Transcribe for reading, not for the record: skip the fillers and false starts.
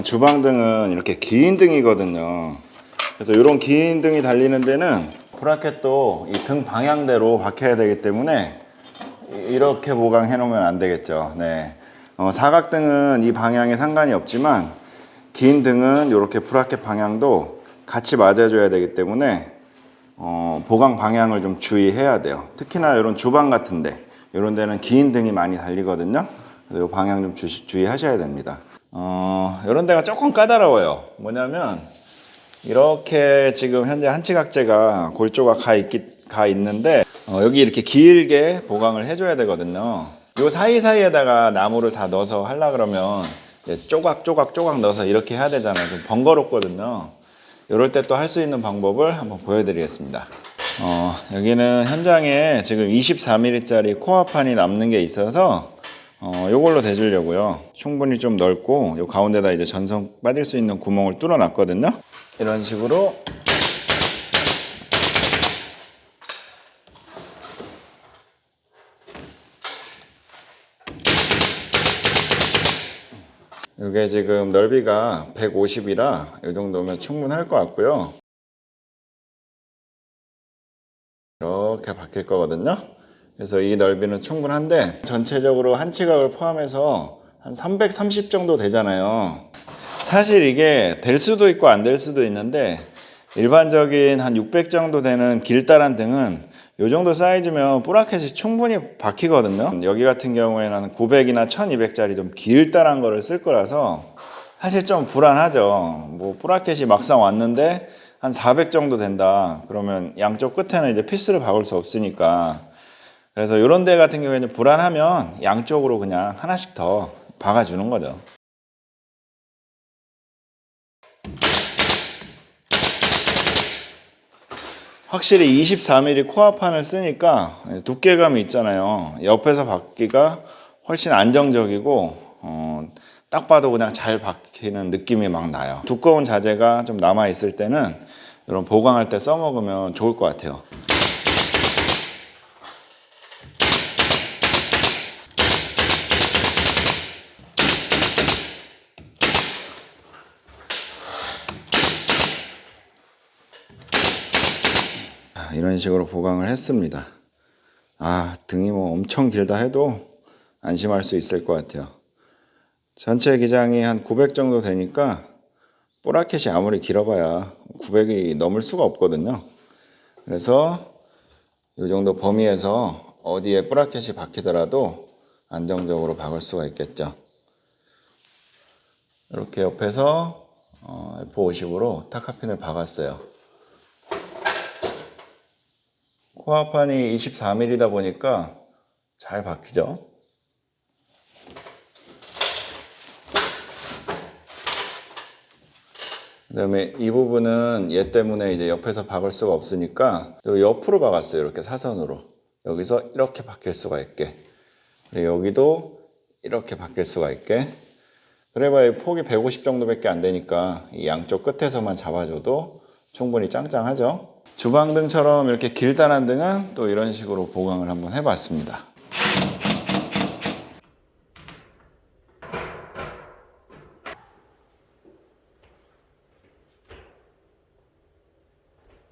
주방등은 이렇게 긴 등이거든요. 그래서 이런 긴 등이 달리는 데는 브라켓도 이 등 방향대로 박혀야 되기 때문에 이렇게 보강해 놓으면 안 되겠죠. 네. 사각등은 이 방향에 상관이 없지만 긴 등은 이렇게 브라켓 방향도 같이 맞아줘야 되기 때문에 보강 방향을 좀 주의해야 돼요. 특히나 이런 주방 같은데 이런 데는 긴 등이 많이 달리거든요. 그래서 이 방향 좀 주의하셔야 됩니다. 이런 데가 조금 까다로워요. 뭐냐면 이렇게 지금 현재 한치각재가 골조가 가 있는데 여기 이렇게 길게 보강을 해줘야 되거든요. 이 사이사이에다가 나무를 다 넣어서 하려 그러면 조각 넣어서 이렇게 해야 되잖아요. 좀 번거롭거든요. 이럴 때 또 할 수 있는 방법을 한번 보여드리겠습니다. 여기는 현장에 지금 24mm짜리 코어판이 남는 게 있어서 요걸로 대주려고요. 충분히 좀 넓고 요 가운데다 이제 전선 빠질 수 있는 구멍을 뚫어 놨거든요. 이런 식으로 이게 지금 넓이가 150이라 이 정도면 충분할 것 같고요. 이렇게 바뀔 거거든요. 그래서 이 넓이는 충분한데 전체적으로 한치각을 포함해서 한 330 정도 되잖아요. 사실 이게 될 수도 있고 안 될 수도 있는데 일반적인 한 600 정도 되는 길다란 등은 이 정도 사이즈면 뿌라켓이 충분히 박히거든요. 여기 같은 경우에는 900이나 1200짜리 좀 길다란 거를 쓸 거라서 사실 좀 불안하죠. 뭐 뿌라켓이 막상 왔는데 한 400 정도 된다 그러면 양쪽 끝에는 이제 피스를 박을 수 없으니까, 그래서 이런 데 같은 경우에는 불안하면 양쪽으로 그냥 하나씩 더 박아주는 거죠. 확실히 24mm 코어판을 쓰니까 두께감이 있잖아요. 옆에서 박기가 훨씬 안정적이고 딱 봐도 그냥 잘 박히는 느낌이 막 나요. 두꺼운 자재가 좀 남아 있을 때는 이런 보강할 때 써먹으면 좋을 것 같아요. 이런 식으로 보강을 했습니다. 등이 뭐 엄청 길다 해도 안심할 수 있을 것 같아요. 전체 기장이 한 900 정도 되니까 뿌라켓이 아무리 길어봐야 900이 넘을 수가 없거든요. 그래서 이 정도 범위에서 어디에 뿌라켓이 박히더라도 안정적으로 박을 수가 있겠죠. 이렇게 옆에서 F50으로 타카핀을 박았어요. 코어판이 24mm다 보니까 잘 박히죠. 그 다음에 이 부분은 얘 때문에 이제 옆에서 박을 수가 없으니까 옆으로 박았어요. 이렇게 사선으로. 여기서 이렇게 박힐 수가 있게. 그리고 여기도 이렇게 박힐 수가 있게. 그래봐야 폭이 150 정도밖에 안 되니까 이 양쪽 끝에서만 잡아줘도 충분히 짱짱하죠. 주방등처럼 이렇게 길다란 등은 또 이런 식으로 보강을 한번 해봤습니다.